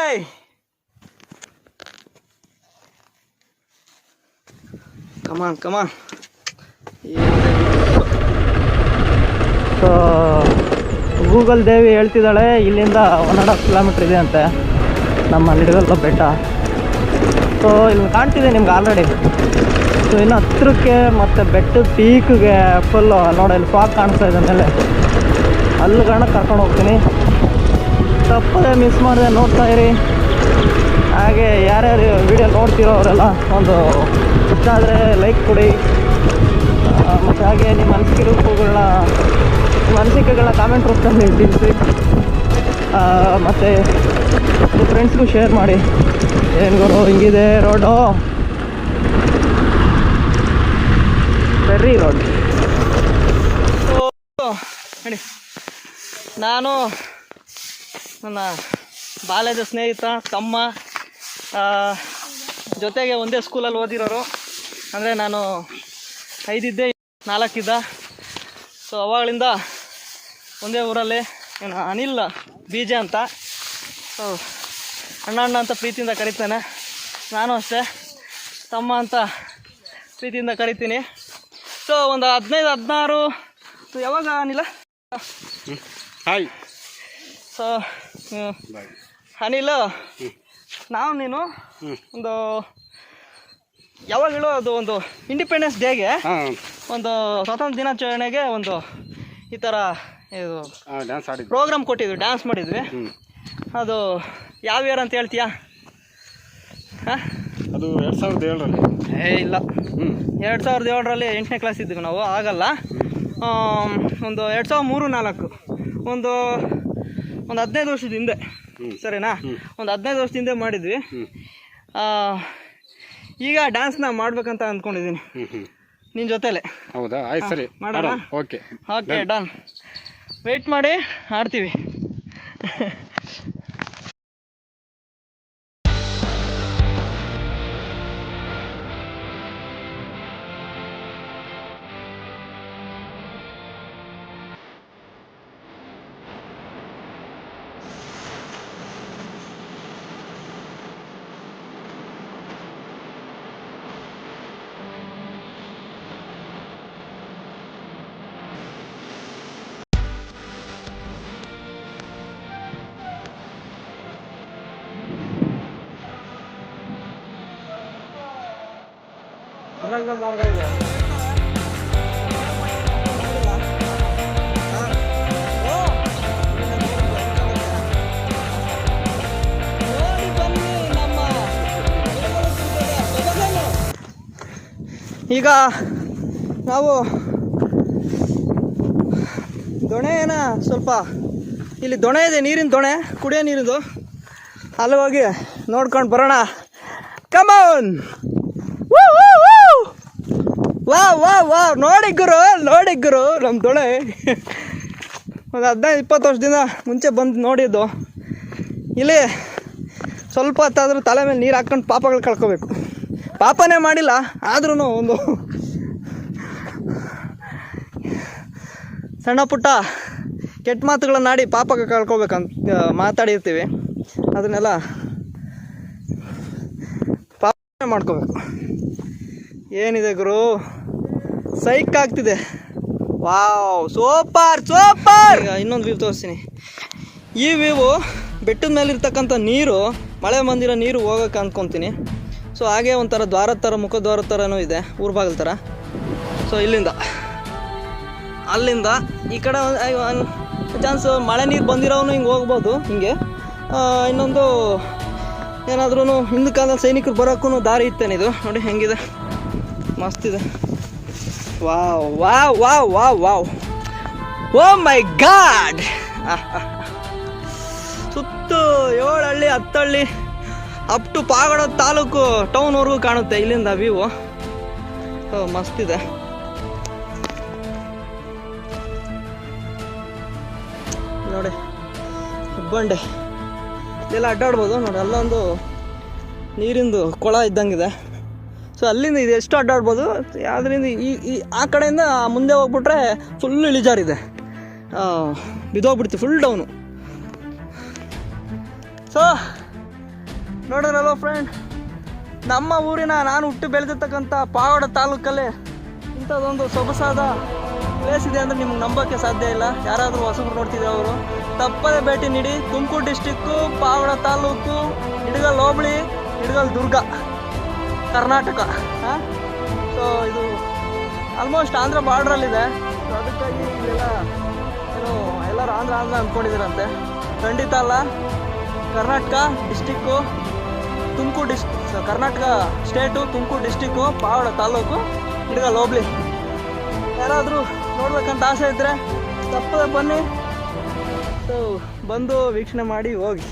ಏಯ್ ಕಮಾನ್ ಕಮಾನ್. So Google ದೇವಿ ಹೇಳ್ತಿದ್ದಾಳೆ ಇಲ್ಲಿಂದ 1.5 kilometre ಇದೆ ಅಂತೆ ನಮ್ಮ ನಿಡಗಲ್ಲು ಬೆಟ್ಟ. ಸೊ ಇಲ್ಲಿ ಕಾಣ್ತಿದೆ ನಿಮ್ಗೆ ಆಲ್ರೆಡಿ. ಸೊ ಇನ್ನು ಹತ್ತಿರಕ್ಕೆ ಮತ್ತು ಬೆಟ್ಟದ ಪೀಕ್ಗೆ ಫುಲ್ಲು ನೋಡಿ ಇಲ್ಲಿ ಫಾಗ್ ಕಾಣಿಸ್ತಾ ಇದೆ ಮೇಲೆ, ಅಲ್ಲಿ ಕಾರಣಕ್ಕೆ ಕರ್ಕೊಂಡು ಹೋಗ್ತೀನಿ. ತಪ್ಪದೆ ಮಿಸ್ ಮಾಡಿದೆ ನೋಡ್ತಾ ಇರಿ. ಹಾಗೆ ಯಾರ್ಯಾರು ವಿಡಿಯೋ ನೋಡ್ತಿರೋ ಅವರೆಲ್ಲ ಒಂದು ಇಷ್ಟ ಆದರೆ ಲೈಕ್ ಕೊಡಿ. ಮತ್ತು ಹಾಗೆ ನಿಮ್ಮ ಅನಿಸಿಕೆಗಳನ್ನ ಕಾಮೆಂಟ್ ರೂಪದಲ್ಲಿ ತಿಳಿಸಿ. ಮತ್ತು ನಿಮ್ಮ ಫ್ರೆಂಡ್ಸ್ಗೂ ಶೇರ್ ಮಾಡಿ. ಏನು ಗುರು ಹಿಂಗಿದೆ ರೋಡು, ಫೆರ್ರಿ ರೋಡ್. ನೋಡಿ, ನಾನು ನನ್ನ ಬಾಲ್ಯದ ಸ್ನೇಹಿತ ತಮ್ಮ ಜೊತೆಗೆ ಒಂದೇ ಸ್ಕೂಲಲ್ಲಿ ಓದಿರೋರು. ಅಂದರೆ ನಾನು 5 ಇದ್ದೆ, 4 ಇದ್ದ. ಸೊ ಅವಾಗಳಿಂದ ಒಂದೇ ಊರಲ್ಲಿ. ಏನು ಅನಿಲ್ ಬೀಜ ಅಂತ. ಸೊ ಅಣ್ಣ ಅಂತ ಪ್ರೀತಿಯಿಂದ ಕರಿತಾನೆ. ನಾನು ಅಷ್ಟೇ ತಮ್ಮ ಅಂತ ಪ್ರೀತಿಯಿಂದ ಕರಿತೀನಿ. ಸೊ ಒಂದು 15-16 ಯಾವಾಗ ಅನಿಲ ಹಾಯ್. ಸೊ ಅನಿಲ್ ನಾವು ನೀನು ಒಂದು ಯಾವಾಗ ಹೇಳೋ ಅದು ಒಂದು ಇಂಡಿಪೆಂಡೆನ್ಸ್ ಡೇಗೆ, ಒಂದು ಸ್ವಾತಂತ್ರ್ಯ ದಿನಾಚರಣೆಗೆ ಒಂದು ಈ ಥರ ಇದು ಡ್ಯಾನ್ಸ್ ಆಡಿದ್ವಿ, ಪ್ರೋಗ್ರಾಮ್ ಕೊಟ್ಟಿದ್ವಿ, ಡ್ಯಾನ್ಸ್ ಮಾಡಿದ್ವಿ. ಅದು ಯಾವ ಇಯರ್ ಅಂತ ಹೇಳ್ತೀಯಾ? ಹಾಂ, ಅದು 2007ರಲ್ಲಿ. ಇಲ್ಲ, 2007ರಲ್ಲಿ 8ನೇ ಕ್ಲಾಸ್ ಇದ್ವಿ ನಾವು. ಆಗಲ್ಲ, ಒಂದು 2003-4 ಒಂದು 15 ವರ್ಷದ ಹಿಂದೆ, ಸರಿನಾ? ಒಂದು 15 ವರ್ಷದ ಹಿಂದೆ ಮಾಡಿದ್ವಿ. ಈಗ ಡ್ಯಾನ್ಸ್ನ ಮಾಡ್ಬೇಕಂತ ಅಂದ್ಕೊಂಡಿದ್ದೀನಿ ನಿನ್ನ ಜೊತೆಲೆ. ಹೌದಾ? ಆಯ್ತು, ಸರಿ ಮಾಡೋಣ. Okay okay, done. ವೆಯ್ಟ್ ಮಾಡಿ ಆಡ್ತೀವಿ. ಈಗ ನಾವು ದೊಣೆನ ಸ್ವಲ್ಪ ಇಲ್ಲಿ ದೊಣೆ ಇದೆ, ನೀರಿನ ದೊಣೆ, ಕುಡಿಯೋ ನೀರಿದು. ಅಲ್ಲಿ ಹೋಗಿ ನೋಡ್ಕೊಂಡು ಬರೋಣ. ಕಮಾನ್. ವಾ ನೋಡಿ ಗುರು ನಮ್ಮ ದೊಣೆ. ಒಂದು 15-20 ವರ್ಷದಿಂದ ಮುಂಚೆ ಬಂದು ನೋಡಿದ್ದು. ಇಲ್ಲಿ ಸ್ವಲ್ಪ ಹೊತ್ತಾದರೂ ತಲೆ ಮೇಲೆ ನೀರು ಹಾಕ್ಕೊಂಡು ಪಾಪಗಳು ಕಳ್ಕೋಬೇಕು. ಪಾಪನೇ ಮಾಡಿಲ್ಲ, ಆದ್ರೂ ಒಂದು ಸಣ್ಣ ಪುಟ್ಟ ಕೆಟ್ಟ ಮಾತುಗಳನ್ನಾಡಿ ಪಾಪ ಕಳ್ಕೊಬೇಕಂತ ಮಾತಾಡಿರ್ತೀವಿ. ಅದನ್ನೆಲ್ಲ ಪಾಪನೇ ಮಾಡ್ಕೋಬೇಕು. ಏನಿದೆ ಗುರು, ಸೈಕ್ ಆಗ್ತಿದೆ. Wow, super. ಈಗ ಇನ್ನೊಂದು ವ್ಯೂ ತೋರಿಸ್ತೀನಿ. ಈ ವ್ಯೂ ಬೆಟ್ಟದ ಮೇಲಿರ್ತಕ್ಕಂಥ ನೀರು, ಮಳೆ ಬಂದಿರೋ ನೀರು ಹೋಗೋಕೆ ಅಂದ್ಕೊತೀನಿ. ಸೊ ಹಾಗೆ ಒಂಥರ ದ್ವಾರದ ಥರ, ಮುಖದ್ವಾರದ ಥರನೂ ಇದೆ, ಊರ ಬಾಗಿಲ ಥರ. ಸೊ ಅಲ್ಲಿಂದ ಈ ಕಡೆ ಚಾನ್ಸ್ ಮಳೆ ನೀರು ಬಂದಿರೋನು ಹಿಂಗೆ ಹೋಗ್ಬೋದು. ಹಿಂಗೆ ಇನ್ನೊಂದು ಏನಾದ್ರೂ ಹಿಂದಿನ ಕಾಲದಲ್ಲಿ ಸೈನಿಕರು ಬರೋಕ್ಕೂ ದಾರಿ ಇತ್ತೇನಿದು. ನೋಡಿ ಹೆಂಗಿದೆ, ಮಸ್ತಿದೆ. ವಾವ್. ಓ ಮೈ ಗಾಡ್. ಸುತ್ತು 7 ಹಳ್ಳಿ 10 ಹಳ್ಳಿ ಅಪ್ ಟು ಪಾವಗಡ ತಾಲೂಕು ಟೌನ್ವರೆಗೂ ಕಾಣುತ್ತೆ ಇಲ್ಲಿಂದ ವ್ಯೂ. ಮಸ್ತಿದೆ. ನೋಡಿ ಹೆಬ್ಬಂಡೆ ಇದೆಲ್ಲ ಅಡ್ಡಾಡ್ಬೋದು. ನೋಡಿ ಅಲ್ಲೊಂದು ನೀರಿಂದು ಕೊಳ ಇದ್ದಂಗಿದೆ. ಸೊ ಅಲ್ಲಿಂದ ಇದು ಎಷ್ಟು ಅಡ್ಡಾಡ್ಬೋದು. ಅದರಿಂದ ಈ ಆ ಕಡೆಯಿಂದ ಮುಂದೆ ಹೋಗ್ಬಿಟ್ರೆ ಫುಲ್ ಇಳಿಜಾರಿದೆ, ಬಿದ್ದೋಗ್ಬಿಡ್ತೀವಿ, ಫುಲ್ ಡೌನು. ಸೊ ನೋಡೋರಲ್ವ ಫ್ರೆಂಡ್, ನಮ್ಮ ಊರಿನ ನಾನು ಹುಟ್ಟು ಬೆಳೆದಿರ್ತಕ್ಕಂಥ ಪಾವಗಡ ತಾಲೂಕಲ್ಲಿ ಇಂಥದ್ದೊಂದು ಸೊಗಸಾದ ಪ್ಲೇಸ್ ಇದೆ ಅಂದರೆ ನಿಮ್ಗೆ ನಂಬೋಕ್ಕೆ ಸಾಧ್ಯ ಇಲ್ಲ. ಯಾರಾದರೂ ಹೊಸಬ್ರು ನೋಡ್ತಿದ್ರು ಅವರು ತಪ್ಪದೇ ಭೇಟಿ ನೀಡಿ. ತುಮಕೂರು ಡಿಸ್ಟಿಕ್ಕು, ಪಾವಗಡ ತಾಲೂಕು, ಇಡಗಲ್ ಹೋಬಳಿ, ಇಡಗಲ್ ದುರ್ಗ, ಕರ್ನಾಟಕ. ಸೊ ಇದು ಆಲ್ಮೋಸ್ಟ್ ಆಂಧ್ರ ಬಾರ್ಡ್ರಲ್ಲಿದೆ. ಸೊ ಅದಕ್ಕಾಗಿ ಇಲ್ಲೆಲ್ಲ ಏನು ಎಲ್ಲರೂ ಆಂಧ್ರ ಅಂದ್ಕೊಂಡಿದ್ದೀರಂತೆ. ಖಂಡಿತ ಅಲ್ಲ. Karnataka district, Tumakuru Karnataka state, Tumakuru district, Pavagada taluk, Idagal hobli. ಯಾರಾದರೂ ನೋಡ್ಬೇಕಂತ ಆಸೆ ಇದ್ದರೆ ತಪ್ಪದೆ ಬನ್ನಿ. ಸೊ ಬಂದು ವೀಕ್ಷಣೆ ಮಾಡಿ ಹೋಗಿ.